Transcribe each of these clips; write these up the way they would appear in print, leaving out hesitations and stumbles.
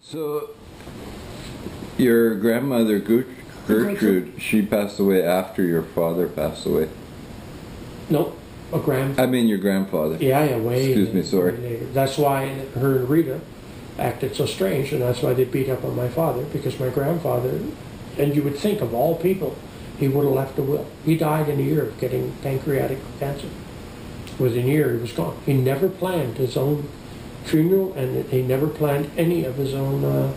So, your grandmother Gertrude, she passed away after your father passed away. Nope, I mean your grandfather. Yeah, way. Excuse me, sorry. Later. That's why her and Rita acted so strange, and that's why they beat up on my father, because my grandfather, and you would think of all people, he would have left a will. He died in a year of getting pancreatic cancer. Within a year, he was gone. He never planned his own funeral, and he never planned any of his own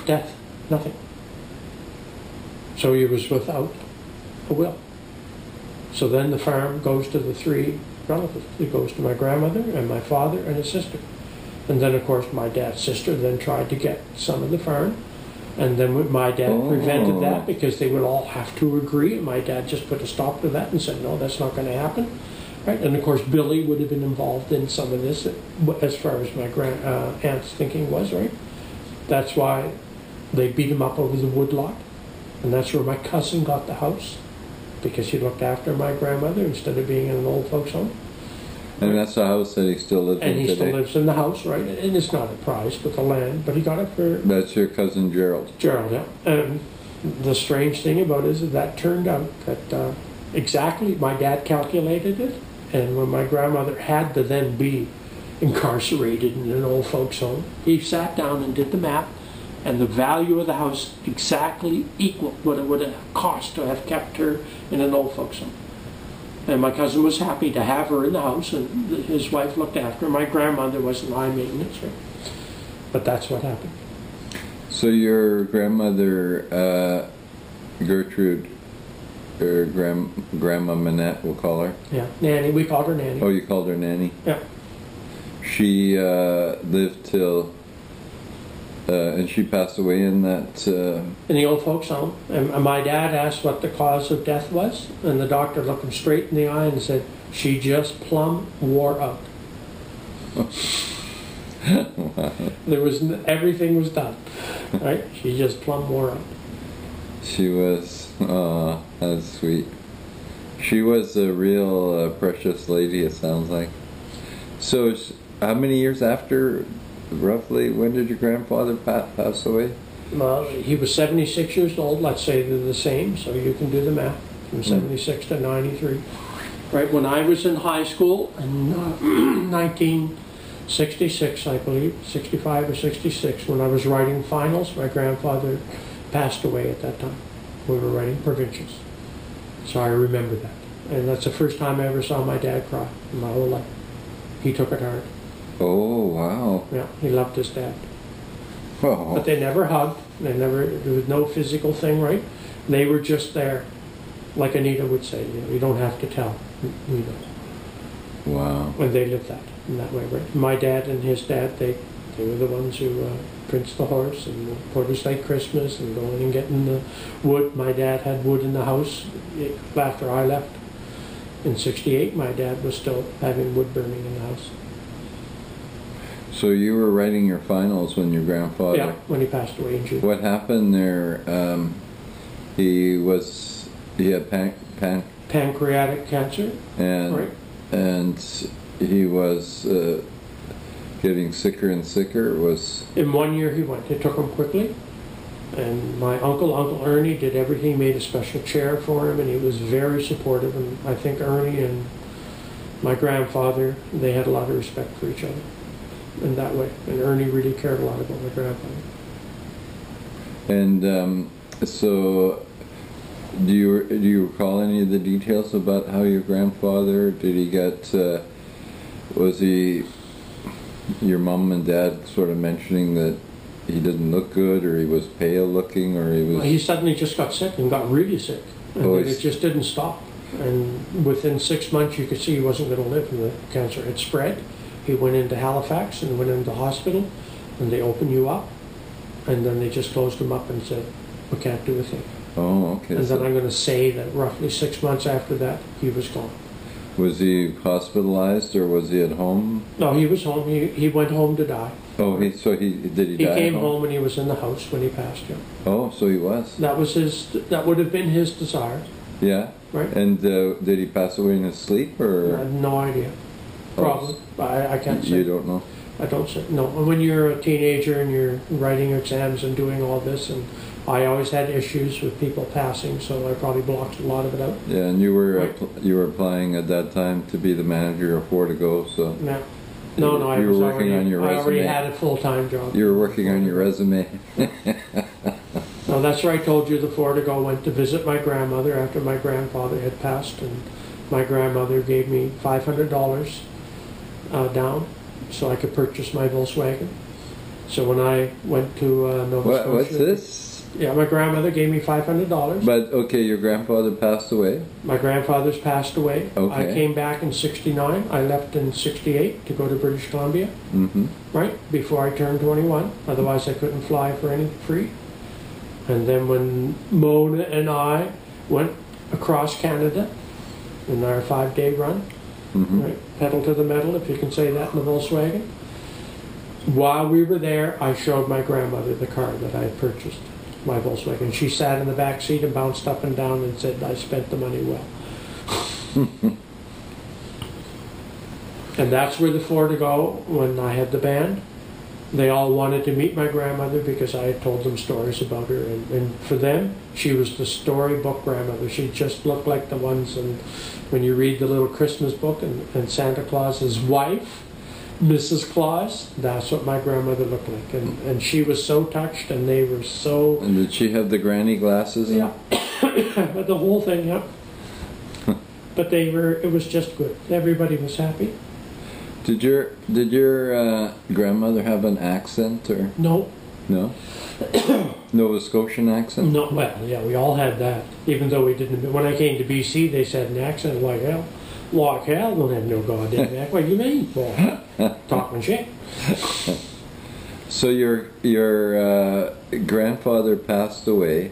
death. Nothing. So he was without a will. So then the farm goes to the three relatives. It goes to my grandmother and my father and his sister. And then, of course, my dad's sister then tried to get some of the farm. And then my dad prevented that because they would all have to agree. And my dad just put a stop to that and said, no, that's not going to happen. Right? And, of course, Billy would have been involved in some of this as far as my aunt's thinking was, right? That's why they beat him up over the woodlot. And that's where my cousin got the house, because he looked after my grandmother instead of being in an old folks' home. And that's the house that he still lives in today? And he still lives in the house, right? And it's not a prize with the land, but he got it for... That's your cousin Gerald? Gerald, yeah. And the strange thing about it is that turned out that exactly my dad calculated it, and when my grandmother had to then be incarcerated in an old folks' home, he sat down and did the math, and the value of the house exactly equal what it would have cost to have kept her in an old folks' home. And my cousin was happy to have her in the house, and his wife looked after her. My grandmother wasn't high maintenance, right? But that's what happened. So your grandmother, Gertrude, or Grandma Mannette, we'll call her? Yeah, Nanny. We called her Nanny. Oh, you called her Nanny? Yeah. She lived till... and she passed away in that... in the old folks' home. And my dad asked what the cause of death was, and the doctor looked him straight in the eye and said, she just plumb wore out. Wow. There was everything was done, right? She just plumb wore out. She was, oh, that's sweet. She was a real precious lady, it sounds like. So, how many years after... Roughly, when did your grandfather pass away? Well, he was 76 years old. Let's say they're the same, so you can do the math. From 76 to 93. Right, when I was in high school in 1966, I believe, 65 or 66, when I was writing finals, my grandfather passed away at that time. We were writing provincials. So I remember that. And that's the first time I ever saw my dad cry in my whole life. He took it hard. Oh, wow. Yeah, he loved his dad. Oh. But they never hugged. There was no physical thing, right? They were just there. Like Anita would say, you don't have to tell. You know. Wow. And they lived that in that way, right? My dad and his dad, they were the ones who princed the horse and Porter's Lake Christmas and going and getting the wood. My dad had wood in the house after I left. In 68, my dad was still having wood burning in the house. So you were writing your finals when your grandfather... Yeah, when he passed away in June. What happened there? He had pancreatic cancer. And, right. And he was getting sicker and sicker. In 1 year he went. It took him quickly. And my Uncle Ernie, did everything. He made a special chair for him, and he was very supportive. And I think Ernie and my grandfather, they had a lot of respect for each other. In that way, and Ernie really cared a lot about my grandfather. And so, do you recall any of the details about how your grandfather, did he get? Was he? Your mom and dad sort of mentioning that he didn't look good, or he was pale looking, or he was? Well, he suddenly just got sick and got really sick, and it just didn't stop. And within 6 months, you could see he wasn't going to live, and the cancer had spread. He went into Halifax and went into the hospital, and they opened you up, and then they just closed him up and said, we can't do a thing. Oh, okay. And then I'm going to say that roughly 6 months after that, he was gone. Was he hospitalized, or was he at home? No, he was home. He went home to die. Oh, did he die? He came home and he was in the house when he passed, yeah. Oh, so he was. That would have been his desire. Yeah. Right. And did he pass away in his sleep, or? I have no idea. Probably. I can't say. You don't know? I don't say no. When you're a teenager and you're writing exams and doing all this, and I always had issues with people passing, so I probably blocked a lot of it out. Yeah, and you were Right. you were applying at that time to be the manager of Four to Go, so No, no, I you was were working on your I already resume. had a full-time job. You were working on your resume. No, that's where I told you the Four to Go went to visit my grandmother after my grandfather had passed, and my grandmother gave me $500 down so I could purchase my Volkswagen. So when I went to Nova Scotia... What's this? Yeah, my grandmother gave me $500. But, okay, your grandfather passed away? My grandfather's passed away. Okay. I came back in '69. I left in '68 to go to British Columbia, Mm-hmm. right, before I turned 21. Otherwise, I couldn't fly for any free. And then when Mona and I went across Canada in our 5-day run, Mm-hmm. right, pedal to the metal, if you can say that in the Volkswagen, while we were there, I showed my grandmother the car that I had purchased, my Volkswagen. She sat in the back seat and bounced up and down and said, I spent the money well. And that's where the Four to Go, when I had the band, they all wanted to meet my grandmother because I had told them stories about her. And for them, she was the storybook grandmother. She just looked like the ones when you read the little Christmas book and Santa Claus's wife, Mrs. Claus, that's what my grandmother looked like. And she was so touched, and they were so... And did she have the granny glasses? Yeah. But the whole thing, yeah. But it was just good. Everybody was happy. Did your grandmother have an accent, or No. no? Nova Scotian accent? No, well, yeah, we all had that. Even though we didn't. When I came to BC, they said an accent like hell. Like hell, don't have no goddamn accent. What do you mean? Well, talking shit. So your grandfather passed away.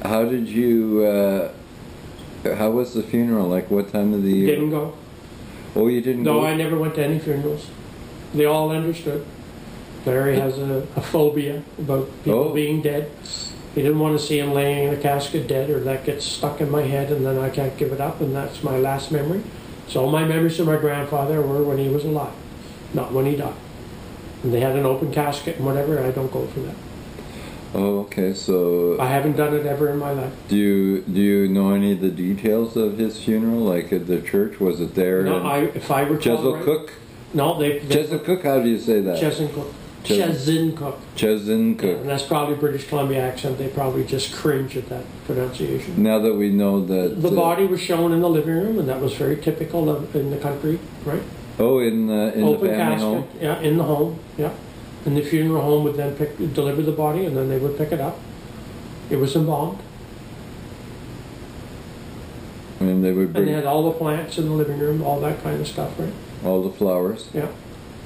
How did you? How was the funeral? Like, what time of the year? Didn't go. Oh, you didn't No, go? I never went to any funerals. They all understood. Larry has a phobia about people being dead. He didn't want to see him laying in a casket dead, or that gets stuck in my head and then I can't give it up, and that's my last memory. So all my memories of my grandfather were when he was alive, not when he died. And they had an open casket and whatever, I don't go for that. Oh, okay. So I haven't done it ever in my life. do you know any of the details of his funeral? Like at the church, was it there? No, if I recall Chesil right, Cook? No, they Chesil Cook? How do you say that? Chesin Cook. Chesin. Chesin Cook. Chesin Cook. And that's probably British Columbia accent. They probably just cringe at that pronunciation. Now that we know that The body was shown in the living room, and that was very typical in the country, right? Oh, in the Open family casket, home. yeah, in the home, yeah. And the funeral home would then deliver the body, and then they would pick it up. It was embalmed, And they would and bring they had all the plants in the living room, all that kind of stuff, right? all the flowers. Yeah,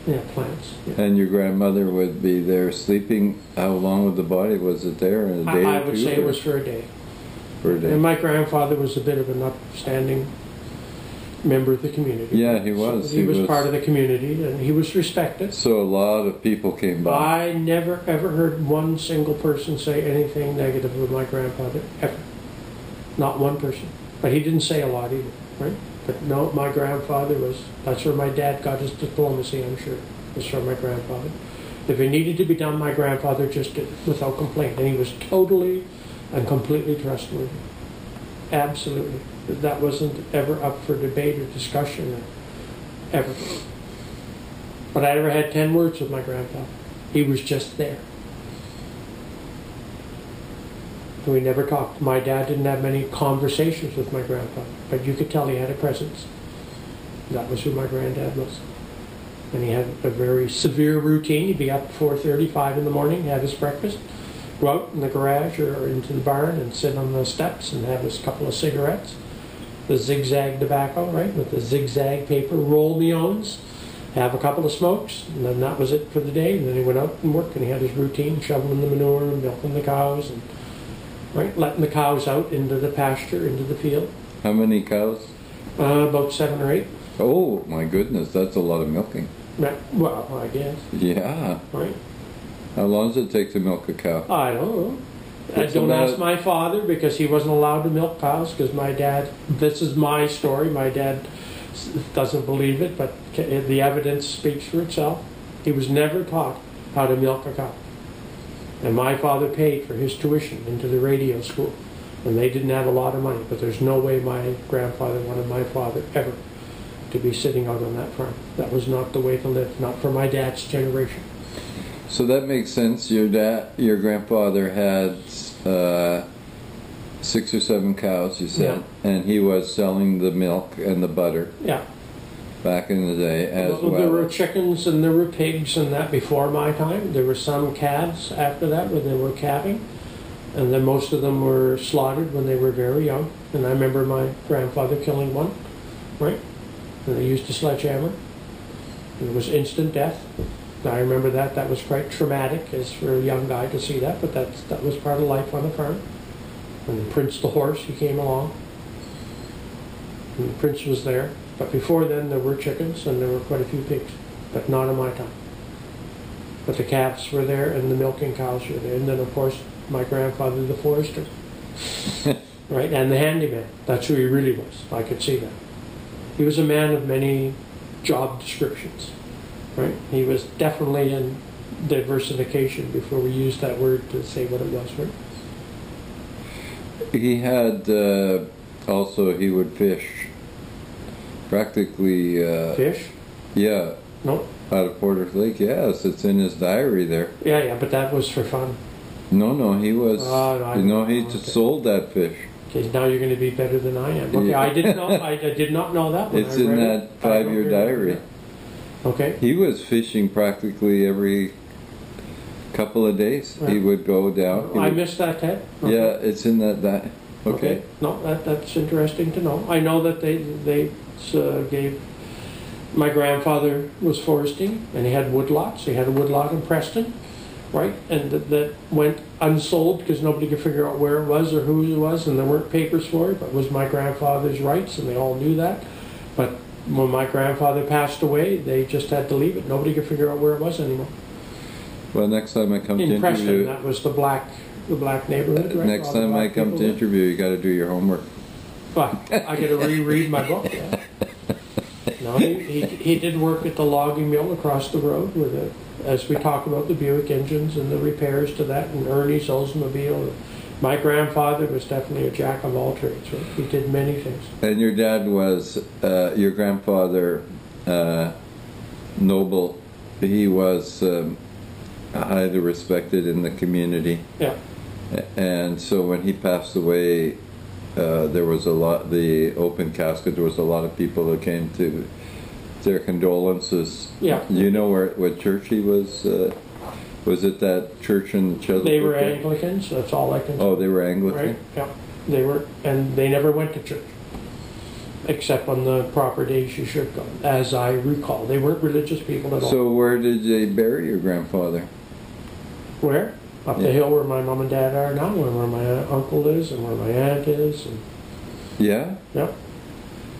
yeah, plants. Yeah. And your grandmother would be there sleeping. How long with the body? Was it there? A day I or would two? say it or was for a day. for a day. And my grandfather was a bit of an upstanding member of the community. Yeah, he was. So he was part of the community, and he was respected. So a lot of people came by. I never ever heard one single person say anything negative of my grandfather, ever. Not one person. But he didn't say a lot either, right? But no, my grandfather that's where my dad got his diplomacy, I'm sure, was from my grandfather. If it needed to be done, my grandfather just did it without complaint. And he was totally and completely trustworthy. Absolutely. That wasn't ever up for debate or discussion, ever. But I never had 10 words with my grandfather. He was just there. And we never talked. My dad didn't have many conversations with my grandfather, but you could tell he had a presence. That was who my granddad was. And he had a very severe routine. He'd be up at 4:35 in the morning, have his breakfast, go out in the garage or into the barn and sit on the steps and have his couple of cigarettes. The zigzag tobacco, right, with the zigzag paper, roll me ons, have a couple of smokes, and then that was it for the day. And then he went out and worked, and he had his routine, shoveling the manure and milking the cows, and right, letting the cows out into the pasture, into the field. How many cows? About 7 or 8. Oh my goodness, that's a lot of milking. Right, well, I guess. Yeah. Right. How long does it take to milk a cow? I don't know. It's Don't about- ask my father, because he wasn't allowed to milk cows, because my dad, this is my story, my dad doesn't believe it, but the evidence speaks for itself. He was never taught how to milk a cow. And my father paid for his tuition into the radio school. And they didn't have a lot of money, but there's no way my grandfather wanted my father ever to be sitting out on that farm. That was not the way to live, not for my dad's generation. So that makes sense. Your grandfather had 6 or 7 cows, you said, and he was selling the milk and the butter. Yeah. Back in the day as well. There were chickens and there were pigs and that before my time. There were some calves after that when they were calving. And then most of them were slaughtered when they were very young. And I remember my grandfather killing one, right? And they used a sledgehammer. And it was instant death. I remember that. That was quite traumatic as for a young guy to see that, but that was part of life on a farm. And Prince the horse, he came along. And the Prince was there. But before then, there were chickens and there were quite a few pigs, but not in my time. But the calves were there and the milking cows were there. And then, of course, my grandfather, the forester, right? And the handyman. That's who he really was. I could see that. He was a man of many job descriptions, right? He was definitely in diversification before we used that word to say what it was, right? He had, also, he would fish. Practically... Fish? Yeah. No. Out of Porter's Lake, yes. It's in his diary there. Yeah, but that was for fun. No, he was... he just okay. Sold that fish. Okay, now you're going to be better than I am. Okay, yeah. I did not know that one. It's in that 5-year diary. Okay. He was fishing practically every couple of days. Right. He would go down. I missed that, Ted. Okay. Yeah, it's in that diary. Okay. No, that's interesting to know. I know that they gave... My grandfather was foresting, and he had woodlots. He had a woodlot in Preston, right? And that went unsold because nobody could figure out where it was or who it was, and there weren't papers for it, but it was my grandfather's rights, and they all knew that. But when my grandfather passed away, they just had to leave it. Nobody could figure out where it was anymore. Well, next time I come to in Preston, interview... that was the black neighborhood, right? Next time I come to interview, you got to do your homework. Well, I got to reread my book, yeah. No, he did work at the logging mill across the road with it, as we talk about the Buick engines and the repairs to that, and Ernie's Oldsmobile. My grandfather was definitely a jack of all trades. Right? He did many things. And your dad was, your grandfather, noble. He was highly respected in the community. Yeah. And so when he passed away, there was a lot, the open casket, there was a lot of people that came to their condolences. Yeah. You know what church he was? Was it that church in Chesapeake? They were Anglicans, that's all I can say. Oh, they were Anglican? Right, yeah. They were, and they never went to church. Except on the proper days you should go, as I recall. They weren't religious people at all. So where did they bury your grandfather? Where? Up the hill where my mom and dad are now, and where my uncle is, and where my aunt is. And yeah? Yep.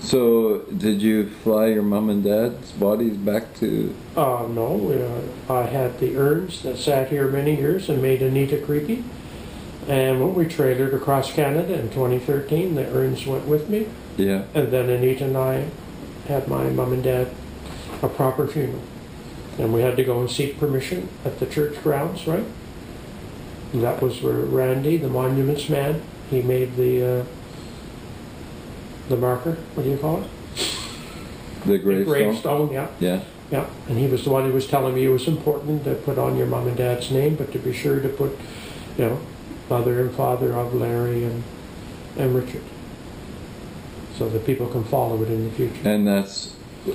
So did you fly your mom and dad's bodies back to... No. I had the urns that sat here many years and made Anita creepy. And when we trailered across Canada in 2013, the urns went with me. Yeah. And then Anita and I had my mom and dad a proper funeral. And we had to go and seek permission at the church grounds, right? And that was where Randy, the monuments man, he made the marker. What do you call it? The gravestone? The gravestone, yeah. Yeah. Yeah. And he was the one who was telling me it was important to put on your mom and dad's name, but to be sure to put, mother and father of Larry and Richard, so that people can follow it in the future. And that's,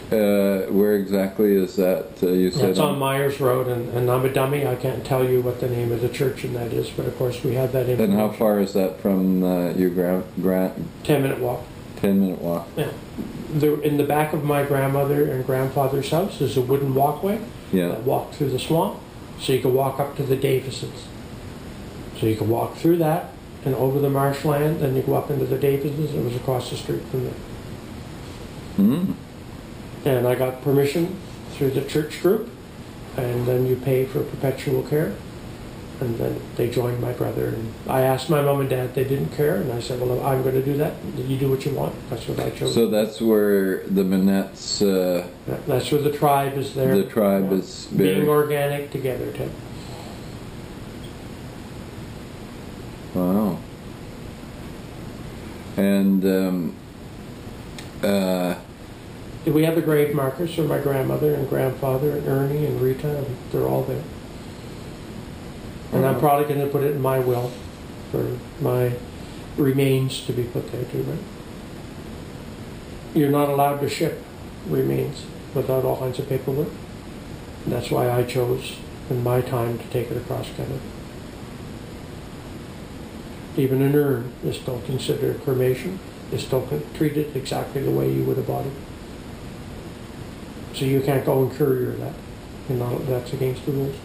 where exactly is that? You said it's on Myers Road, and I'm a dummy. I can't tell you what the name of the church and that is, but of course we have that information. And how far is that from your 10-minute walk. 10-minute walk. Yeah. In the back of my grandmother and grandfather's house is a wooden walkway that walked through the swamp, so you could walk up to the Davisons. So you could walk through that and over the marshland, then you go up into the Davisons. It was across the street from there. Mm. And I got permission through the church group, and then you pay for perpetual care. And then they joined my brother. And I asked my mom and dad, they didn't care. And I said, well, I'm going to do that. You do what you want. That's what I chose. So that's where the Mannettes... that's where the tribe is there. The tribe is buried. Being organic together, Tim. Wow. And we have the grave markers for my grandmother and grandfather and Ernie and Rita, and they're all there. And I'm probably going to put it in my will for my remains to be put there too, right? You're not allowed to ship remains without all kinds of paperwork. And that's why I chose in my time to take it across Canada. Even an urn is still considered cremation. It's still treated exactly the way you would a body. So you can't go and courier that. You know, that's against the rules.